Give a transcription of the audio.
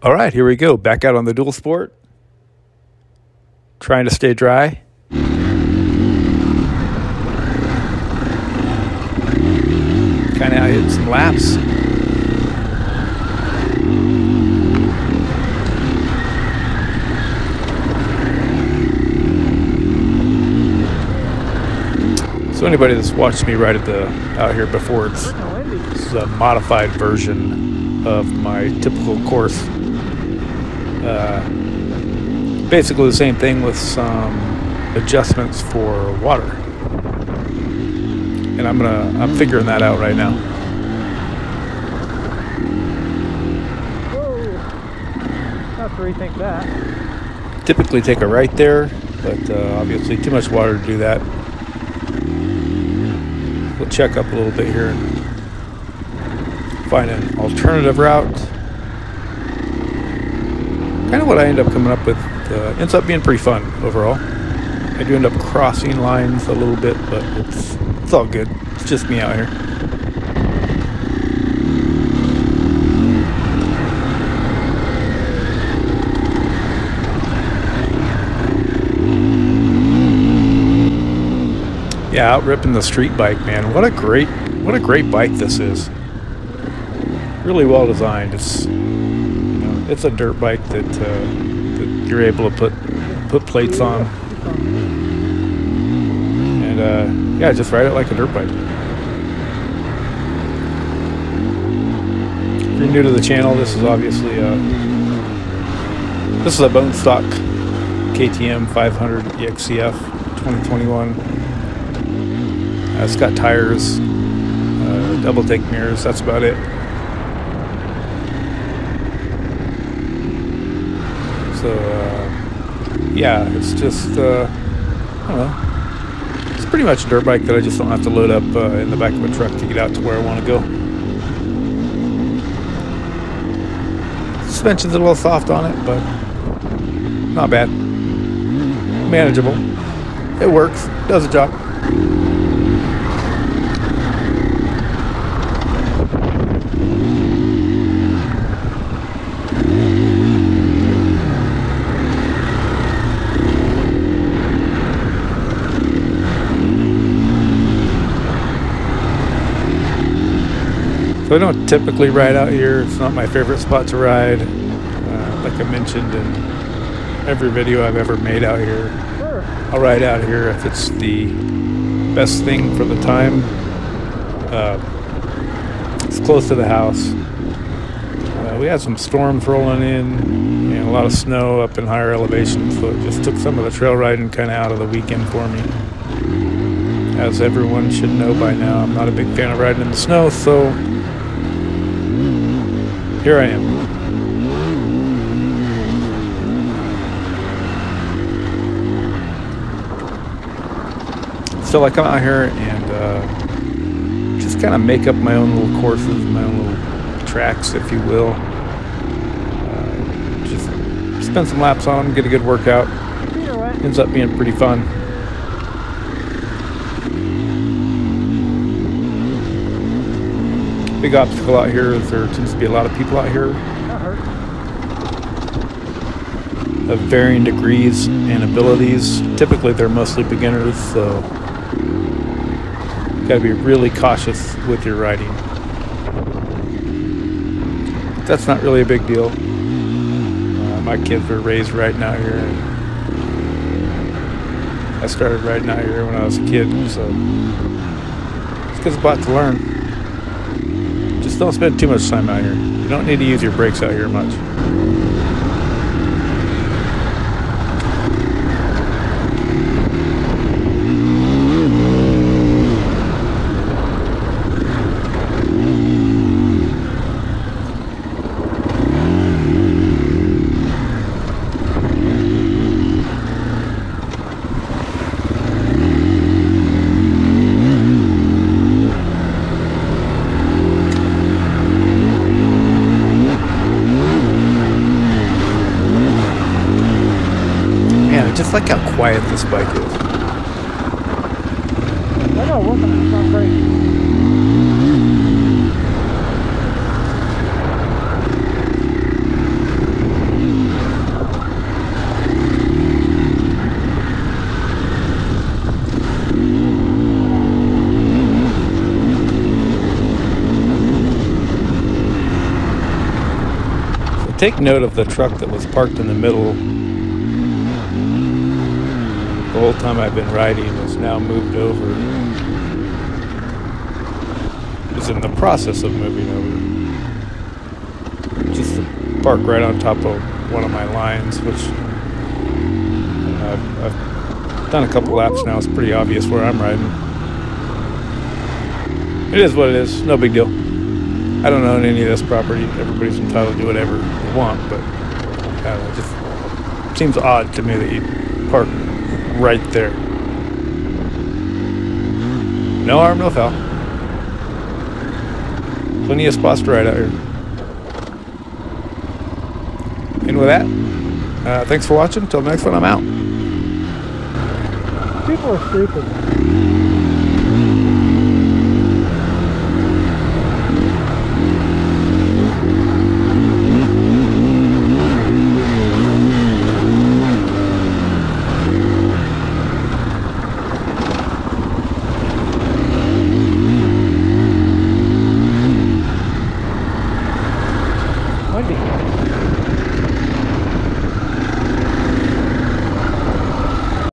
All right, here we go. Back out on the Dual Sport. Trying to stay dry. Kind of hit some laps. So anybody that's watched me ride out here before, this is a modified version of my typical course. Basically the same thing with some adjustments for water, and I'm figuring that out right now. Whoa! Have to rethink that. Typically take a right there, but obviously too much water to do that. We'll check up a little bit here and find an alternative route. Kind of what I end up coming up with ends up being pretty fun overall. I do end up crossing lines a little bit, but it's all good. It's just me out here. Yeah, out ripping the street bike, man. What a great bike this is. Really well designed. It's a dirt bike that you're able to put plates on, and yeah, just ride it like a dirt bike. If you're new to the channel, this is obviously a bone stock KTM 500 EXCF 2021. It's got tires, double take mirrors. That's about it. So, yeah, it's just, I don't know, it's pretty much a dirt bike that I just don't have to load up in the back of a truck to get out to where I want to go. Suspension's a little soft on it, but not bad. Manageable. It works, does the job. So I don't typically ride out here. It's not my favorite spot to ride. Like I mentioned in every video I've ever made out here, I'll ride out here if it's the best thing for the time. It's close to the house. We had some storms rolling in and a lot of snow up in higher elevations, so it just took some of the trail riding kind of out of the weekend for me. As everyone should know by now, I'm not a big fan of riding in the snow, so here I am. So I come out here and just kind of make up my own little courses, my own little tracks, if you will. Just spend some laps on them, get a good workout. Ends up being pretty fun. Big obstacle out here is there tends to be a lot of people out here of varying degrees and abilities. Typically they're mostly beginners, so you gotta be really cautious with your riding. But that's not really a big deal. My kids were raised riding out here, and I started riding out here when I was a kid, so it's because it's a lot to learn. Just don't spend too much time out here. You don't need to use your brakes out here much. Just like how quiet this bike is. I gotta work on it. It's not great. take note of the truck that was parked in the middle the whole time I've been riding. Is now moved over. Is in the process of moving over. Just parked right on top of one of my lines, which I've done a couple laps now. It's pretty obvious where I'm riding. It is what it is. No big deal. I don't own any of this property. Everybody's entitled to do whatever they want, but it just seems odd to me that you park right there. No harm, no foul. Plenty of spots to ride out here. And with that, thanks for watching. Until next one, I'm out. People are stupid.